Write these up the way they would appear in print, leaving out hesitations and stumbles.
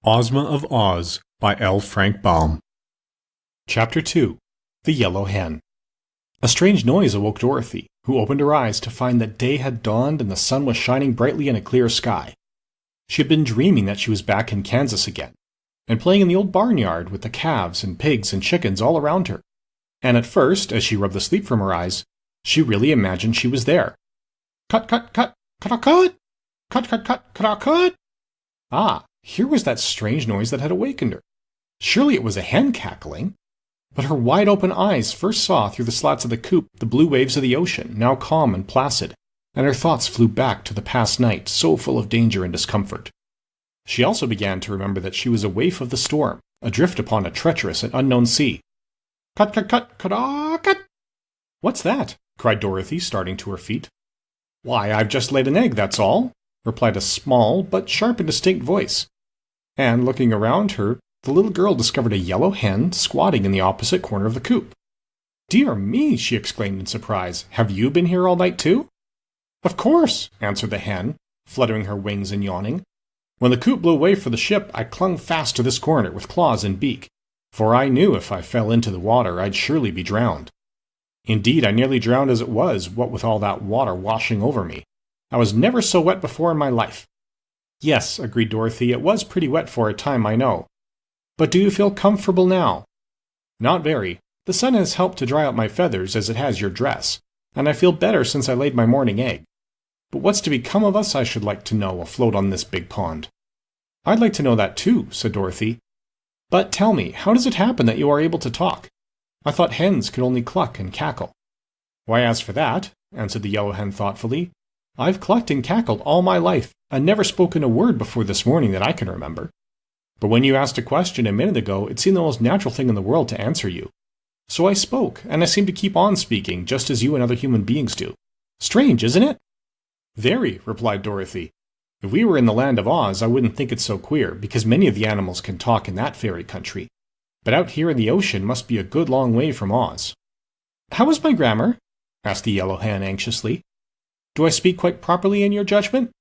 Ozma of Oz by L. Frank Baum. Chapter 2. The Yellow Hen. A strange noise awoke Dorothy, who opened her eyes to find that day had dawned and the sun was shining brightly in a clear sky. She had been dreaming that she was back in Kansas again, and playing in the old barnyard with the calves and pigs and chickens all around her. And at first, as she rubbed the sleep from her eyes, she really imagined she was there. Cut, cut, cut, cut, cut, cut, cut, cut, cut, cut. Ah, here was that strange noise that had awakened her. Surely it was a hen cackling. But her wide-open eyes first saw through the slats of the coop the blue waves of the ocean, now calm and placid, and her thoughts flew back to the past night, so full of danger and discomfort. She also began to remember that she was a waif of the storm, adrift upon a treacherous and unknown sea. Cut, cut, cut, cut. What's that? Cried Dorothy, starting to her feet. Why, I've just laid an egg, that's all, replied a small but sharp and distinct voice. And looking around her, the little girl discovered a yellow hen squatting in the opposite corner of the coop. Dear me, she exclaimed in surprise. Have you been here all night too? Of course, answered the hen, fluttering her wings and yawning. When the coop blew away for the ship, I clung fast to this corner with claws and beak, for I knew if I fell into the water I'd surely be drowned. Indeed, I nearly drowned as it was, what with all that water washing over me. I was never so wet before in my life. Yes, agreed Dorothy, it was pretty wet for a time, I know. But do you feel comfortable now? Not very. The sun has helped to dry out my feathers as it has your dress, and I feel better since I laid my morning egg. But what's to become of us, I should like to know, afloat on this big pond? I'd like to know that too, said Dorothy. But tell me, how does it happen that you are able to talk? I thought hens could only cluck and cackle. Why, as for that, answered the yellow hen thoughtfully, I've clucked and cackled all my life, and never spoken a word before this morning that I can remember. But when you asked a question a minute ago, it seemed the most natural thing in the world to answer you. So I spoke, and I seem to keep on speaking, just as you and other human beings do. Strange, isn't it? Very, replied Dorothy. If we were in the land of Oz, I wouldn't think it so queer, because many of the animals can talk in that fairy country. But out here in the ocean must be a good long way from Oz. How is my grammar? Asked the yellow hen anxiously. Do I speak quite properly in your judgment?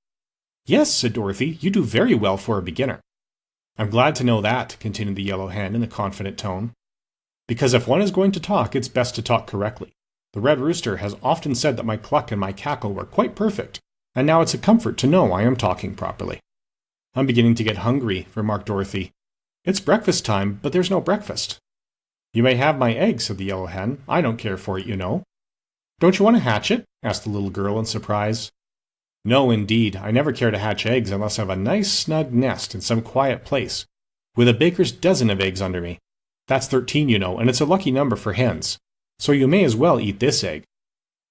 Yes, said Dorothy, you do very well for a beginner. I'm glad to know that, continued the yellow hen in a confident tone. Because if one is going to talk, it's best to talk correctly. The red rooster has often said that my cluck and my cackle were quite perfect, and now it's a comfort to know I am talking properly. I'm beginning to get hungry, remarked Dorothy. It's breakfast time, but there's no breakfast. You may have my egg, said the yellow hen. I don't care for it, you know. Don't you want to hatch it? Asked the little girl in surprise. No, indeed, I never care to hatch eggs unless I have a nice snug nest in some quiet place, with a baker's dozen of eggs under me. That's 13, you know, and it's a lucky number for hens, so you may as well eat this egg.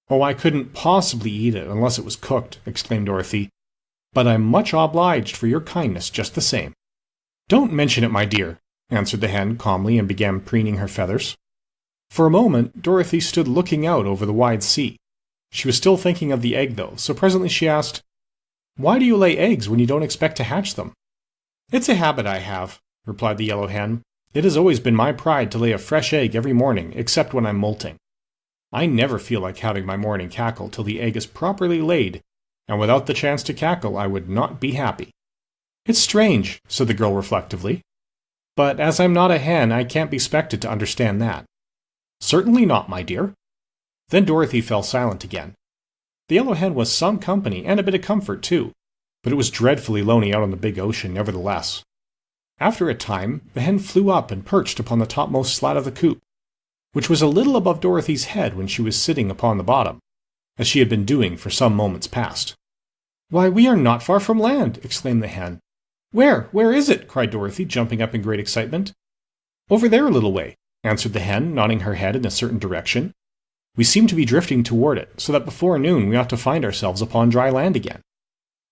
Oh, I couldn't possibly eat it unless it was cooked, exclaimed Dorothy, but I'm much obliged for your kindness just the same. Don't mention it, my dear, answered the hen calmly and began preening her feathers. For a moment, Dorothy stood looking out over the wide sea. She was still thinking of the egg, though, so presently she asked, Why do you lay eggs when you don't expect to hatch them? It's a habit I have, replied the yellow hen. It has always been my pride to lay a fresh egg every morning, except when I'm molting. I never feel like having my morning cackle till the egg is properly laid, and without the chance to cackle I would not be happy. It's strange, said the girl reflectively. But as I'm not a hen, I can't be expected to understand that. Certainly not, my dear. Then Dorothy fell silent again. The yellow hen was some company and a bit of comfort, too, but it was dreadfully lonely out on the big ocean, nevertheless. After a time, the hen flew up and perched upon the topmost slat of the coop, which was a little above Dorothy's head when she was sitting upon the bottom, as she had been doing for some moments past. Why, we are not far from land, exclaimed the hen. Where is it? Cried Dorothy, jumping up in great excitement. Over there a little way, answered the hen, nodding her head in a certain direction. We seem to be drifting toward it, so that before noon we ought to find ourselves upon dry land again.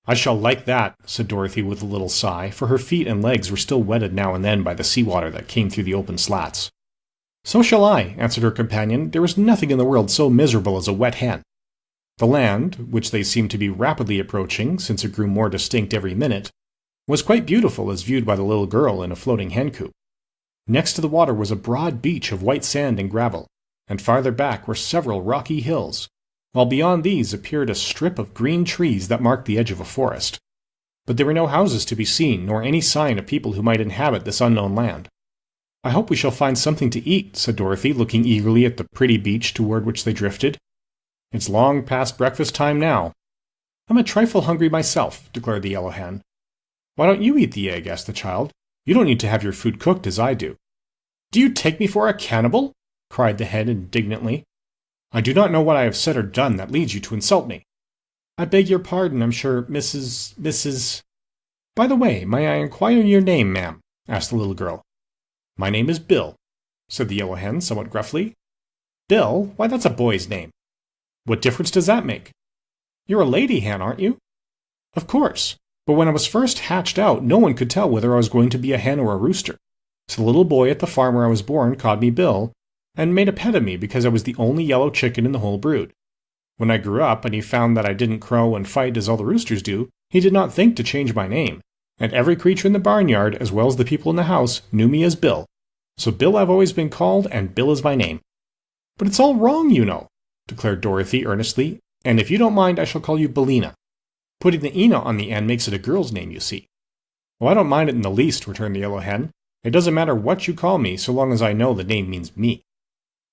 I shall like that, said Dorothy with a little sigh, for her feet and legs were still wetted now and then by the seawater that came through the open slats. So shall I, answered her companion. There is nothing in the world so miserable as a wet hen. The land, which they seemed to be rapidly approaching, since it grew more distinct every minute, was quite beautiful as viewed by the little girl in a floating hen coop. Next to the water was a broad beach of white sand and gravel, and farther back were several rocky hills, while beyond these appeared a strip of green trees that marked the edge of a forest. but there were no houses to be seen, nor any sign of people who might inhabit this unknown land. "I hope we shall find something to eat," said Dorothy, looking eagerly at the pretty beach toward which they drifted. "It's long past breakfast time now." "I'm a trifle hungry myself," declared the Yellow Hen. "Why don't you eat the egg?" asked the child. "You don't need to have your food cooked as I do." "Do you take me for a cannibal?" cried the hen indignantly. "I do not know what I have said or done that leads you to insult me." "I beg your pardon, I'm sure, Mrs. "By the way, may I inquire your name, ma'am?" asked the little girl. "My name is Bill," said the Yellow Hen somewhat gruffly. "Bill? Why, that's a boy's name." "What difference does that make?" "You're a lady hen, aren't you?" "Of course. But when I was first hatched out, no one could tell whether I was going to be a hen or a rooster. So the little boy at the farm where I was born called me Bill, and made a pet of me because I was the only yellow chicken in the whole brood. When I grew up and he found that I didn't crow and fight as all the roosters do, he did not think to change my name, and every creature in the barnyard, as well as the people in the house, knew me as Bill. So Bill I've always been called, and Bill is my name." "But it's all wrong, you know," declared Dorothy earnestly, "and if you don't mind, I shall call you Billina. Putting the Ina on the end makes it a girl's name, you see." "Oh, I don't mind it in the least," returned the Yellow Hen. "It doesn't matter what you call me, so long as I know the name means me."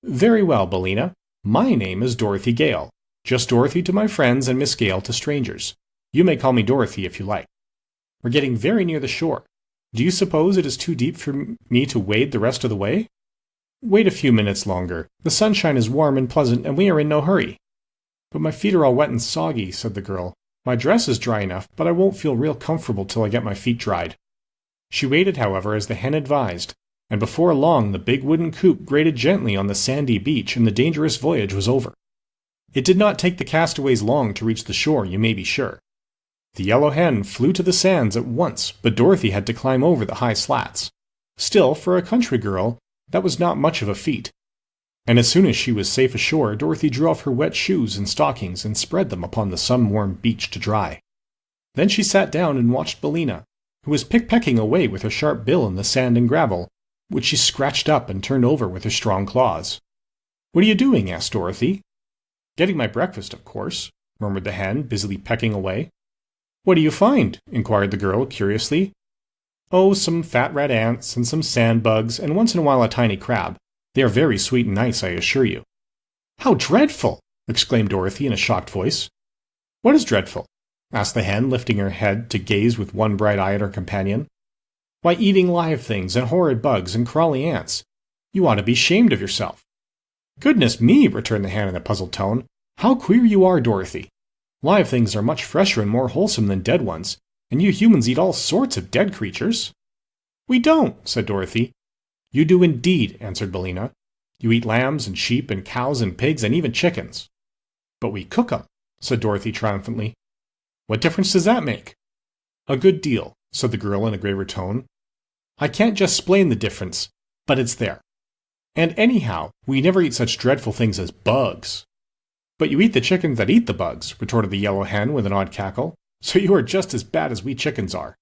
"Very well, Billina. My name is Dorothy Gale. Just Dorothy to my friends and Miss Gale to strangers. You may call me Dorothy if you like. We're getting very near the shore. Do you suppose it is too deep for me to wade the rest of the way?" "Wait a few minutes longer. The sunshine is warm and pleasant, and we are in no hurry." "But my feet are all wet and soggy," said the girl. "My dress is dry enough, but I won't feel real comfortable till I get my feet dried." She waited, however, as the hen advised, and before long the big wooden coop grated gently on the sandy beach, and the dangerous voyage was over. It did not take the castaways long to reach the shore, you may be sure. The Yellow Hen flew to the sands at once, but Dorothy had to climb over the high slats. Still, for a country girl, that was not much of a feat. And as soon as she was safe ashore, Dorothy drew off her wet shoes and stockings and spread them upon the sun-warmed beach to dry. Then she sat down and watched Billina, who was pick-pecking away with her sharp bill in the sand and gravel, which she scratched up and turned over with her strong claws. "What are you doing?" asked Dorothy. "Getting my breakfast, of course," murmured the hen, busily pecking away. "What do you find?" inquired the girl, curiously. "Oh, some fat red ants, and some sand bugs, and once in a while a tiny crab. They are very sweet and nice, I assure you." "How dreadful!" exclaimed Dorothy in a shocked voice. "What is dreadful?" asked the hen, lifting her head to gaze with one bright eye at her companion. "Why, eating live things, and horrid bugs, and crawly ants. You ought to be ashamed of yourself." "Goodness me!" returned the hen in a puzzled tone. "How queer you are, Dorothy. Live things are much fresher and more wholesome than dead ones, and you humans eat all sorts of dead creatures." "We don't," said Dorothy. "You do indeed," answered Billina. "You eat lambs and sheep and cows and pigs and even chickens." "But we cook 'em," said Dorothy triumphantly. "What difference does that make?" "A good deal," said the girl in a graver tone. "I can't just explain the difference, but it's there. And anyhow, we never eat such dreadful things as bugs." "But you eat the chickens that eat the bugs," retorted the Yellow Hen with an odd cackle. "So you are just as bad as we chickens are."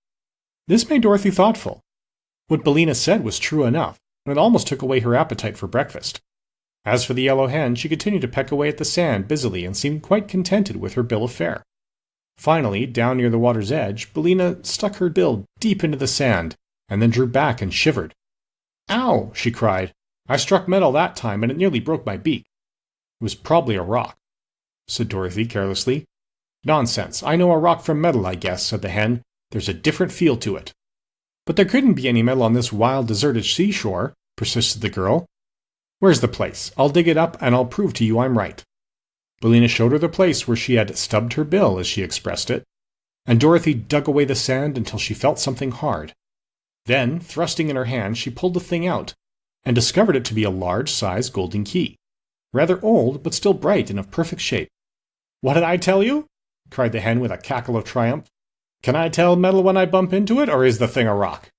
This made Dorothy thoughtful. What Billina said was true enough, and it almost took away her appetite for breakfast. As for the Yellow Hen, she continued to peck away at the sand busily and seemed quite contented with her bill of fare. Finally, down near the water's edge, Billina stuck her bill deep into the sand, and then drew back and shivered. "Ow!" she cried. "I struck metal that time, and it nearly broke my beak." "It was probably a rock," said Dorothy carelessly. "Nonsense! I know a rock from metal, I guess," said the hen. "There's a different feel to it." "But there couldn't be any metal on this wild, deserted seashore," persisted the girl. "Where's the place? I'll dig it up, and I'll prove to you I'm right." Billina showed her the place where she had stubbed her bill, as she expressed it, and Dorothy dug away the sand until she felt something hard. Then, thrusting in her hand, she pulled the thing out, and discovered it to be a large-sized golden key, rather old, but still bright and of perfect shape. "What did I tell you?" cried the hen with a cackle of triumph. "Can I tell metal when I bump into it, or is the thing a rock?"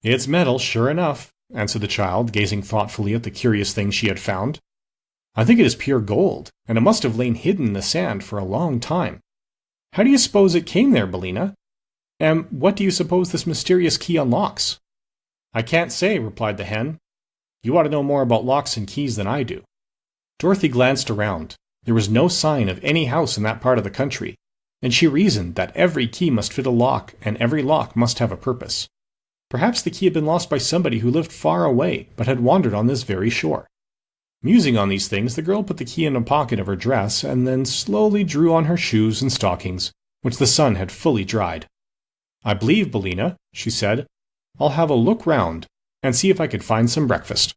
"It's metal, sure enough," answered the child, gazing thoughtfully at the curious thing she had found. "I think it is pure gold, and it must have lain hidden in the sand for a long time. How do you suppose it came there, Billina? And what do you suppose this mysterious key unlocks?" "I can't say," replied the hen. "You ought to know more about locks and keys than I do." Dorothy glanced around. There was no sign of any house in that part of the country, and she reasoned that every key must fit a lock, and every lock must have a purpose. Perhaps the key had been lost by somebody who lived far away, but had wandered on this very shore. Musing on these things, the girl put the key in a pocket of her dress, and then slowly drew on her shoes and stockings, which the sun had fully dried. "I believe, Bellina," she said, "I'll have a look round, and see if I could find some breakfast."